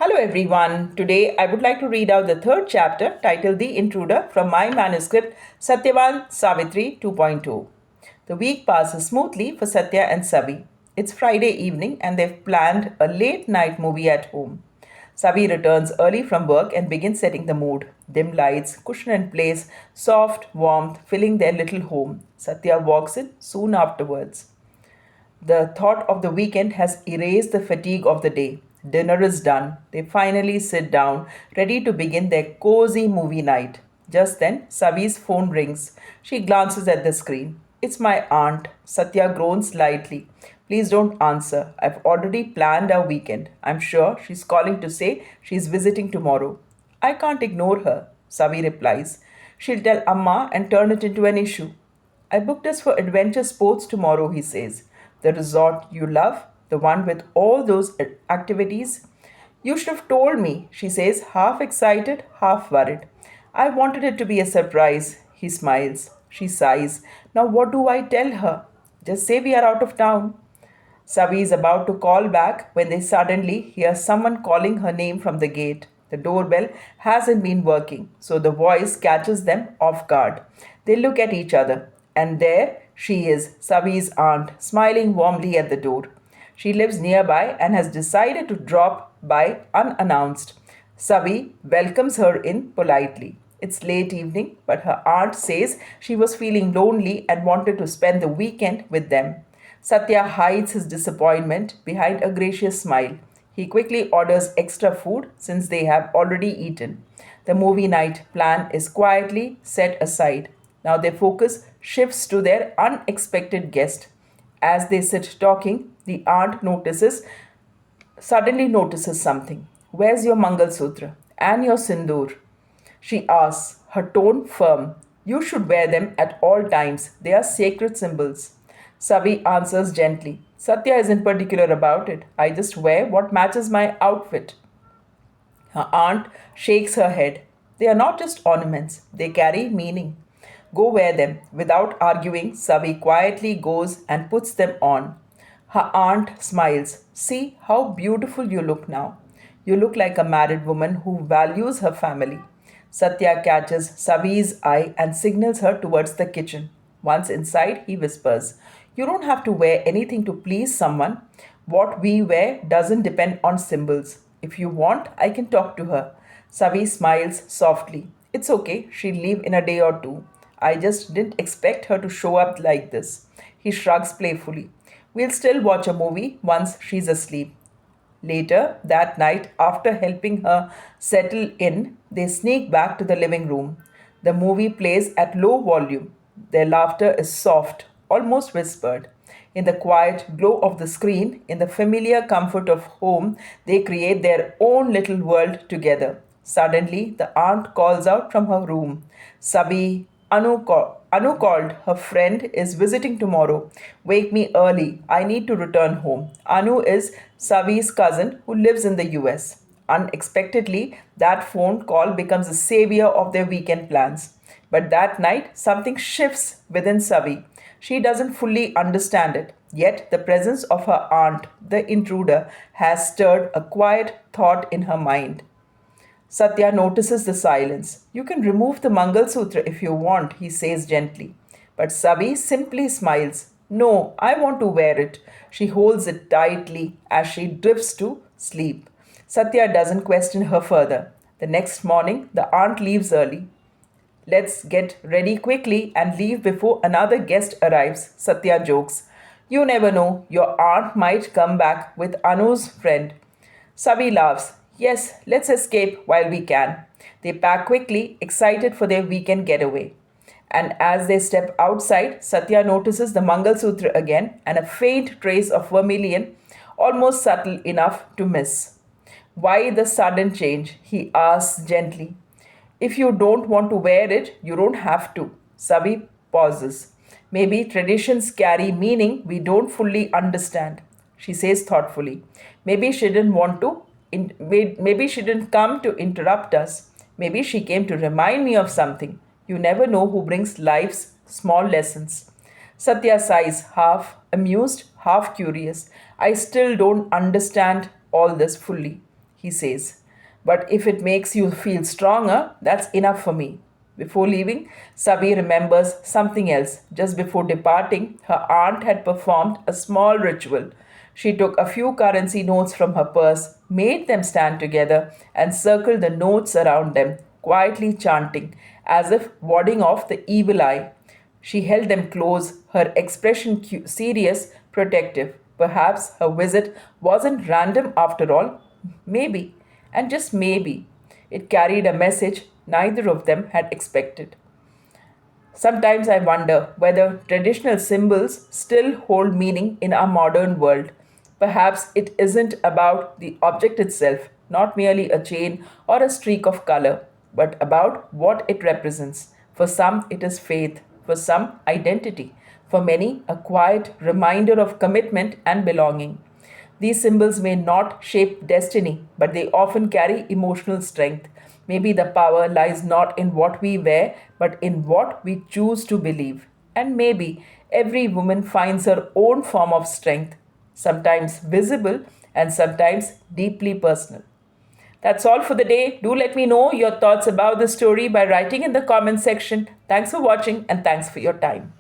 Hello everyone. Today I would like to read out the third chapter titled The Intruder from my manuscript Satyavan Savitri 2.0. The week passes smoothly for Satya and Savi. It's Friday evening and they've planned a late night movie at home. Savi returns early from work and begins setting the mood. Dim lights, cushion and place, soft warmth filling their little home. Satya walks in soon afterwards. The thought of the weekend has erased the fatigue of the day. Dinner is done. They finally sit down, ready to begin their cozy movie night. Just then, Savi's phone rings. She glances at the screen. It's my aunt. Satya groans lightly. Please don't answer. I've already planned our weekend. I'm sure she's calling to say she's visiting tomorrow. I can't ignore her, Savi replies. She'll tell Amma and turn it into an issue. I booked us for adventure sports tomorrow, he says. The resort you love, the one with all those activities. You should have told me, she says, half excited, half worried. I wanted it to be a surprise. He smiles. She sighs. Now what do I tell her? Just say we are out of town. Savi is about to call back when they suddenly hear someone calling her name from the gate. The doorbell hasn't been working, so the voice catches them off guard. They look at each other, and there she is, Savi's aunt, smiling warmly at the door. She lives nearby and has decided to drop by unannounced. Savi welcomes her in politely. It's late evening, but her aunt says she was feeling lonely and wanted to spend the weekend with them. Satya hides his disappointment behind a gracious smile. He quickly orders extra food since they have already eaten. The movie night plan is quietly set aside. Now their focus shifts to their unexpected guest. As they sit talking, the aunt suddenly notices something. Where's your Mangal Sutra and your Sindoor? She asks, her tone firm. You should wear them at all times. They are sacred symbols. Savi answers gently. Satya isn't particular about it. I just wear what matches my outfit. Her aunt shakes her head. They are not just ornaments, they carry meaning. Go wear them. Without arguing, Savi quietly goes and puts them on. Her aunt smiles. See how beautiful you look now. You look like a married woman who values her family. Satya catches Savi's eye and signals her towards the kitchen. Once inside, he whispers, You don't have to wear anything to please someone. What we wear doesn't depend on symbols. If you want, I can talk to her. Savi smiles softly. It's okay, she'll leave in a day or two. I just didn't expect her to show up like this. He shrugs playfully. We'll still watch a movie once she's asleep. Later that night, after helping her settle in, they sneak back to the living room. The movie plays at low volume. Their laughter is soft, almost whispered. In the quiet glow of the screen, in the familiar comfort of home, they create their own little world together. Suddenly, the aunt calls out from her room. Sabi, Anu called. Her friend is visiting tomorrow. Wake me early. I need to return home. Anu is Savi's cousin who lives in the US. Unexpectedly, that phone call becomes a savior of their weekend plans. But that night, something shifts within Savi. She doesn't fully understand it. Yet, the presence of her aunt, the intruder, has stirred a quiet thought in her mind. Satya notices the silence. You can remove the Mangal Sutra if you want, he says gently. But Savi simply smiles. No, I want to wear it. She holds it tightly as she drifts to sleep. Satya doesn't question her further. The next morning, the aunt leaves early. Let's get ready quickly and leave before another guest arrives, Satya jokes. You never know, your aunt might come back with Anu's friend. Savi laughs. Yes, let's escape while we can. They pack quickly, excited for their weekend getaway. And as they step outside, Satya notices the Mangal Sutra again and a faint trace of vermilion, almost subtle enough to miss. Why the sudden change? He asks gently. If you don't want to wear it, you don't have to. Sabi pauses. Maybe traditions carry meaning we don't fully understand. She says thoughtfully. Maybe she didn't want to. Maybe she didn't come to interrupt us. Maybe she came to remind me of something. You never know who brings life's small lessons. Satya sighs, half amused, half curious. I still don't understand all this fully. he says. But if it makes you feel stronger, that's enough for me. Before leaving, Sabi remembers something else. Just before departing, her aunt had performed a small ritual. She took a few currency notes from her purse, made them stand together, and circled the notes around them, quietly chanting, as if warding off the evil eye. She held them close, her expression serious, protective. Perhaps her visit wasn't random after all. Maybe, and just maybe, it carried a message neither of them had expected. Sometimes I wonder whether traditional symbols still hold meaning in our modern world. Perhaps it isn't about the object itself, not merely a chain or a streak of color, but about what it represents. For some, it is faith, for some, identity, for many, a quiet reminder of commitment and belonging. These symbols may not shape destiny, but they often carry emotional strength. Maybe the power lies not in what we wear, but in what we choose to believe. And maybe every woman finds her own form of strength, sometimes visible and sometimes deeply personal. That's all for the day. Do let me know your thoughts about the story by writing in the comment section. Thanks for watching and thanks for your time.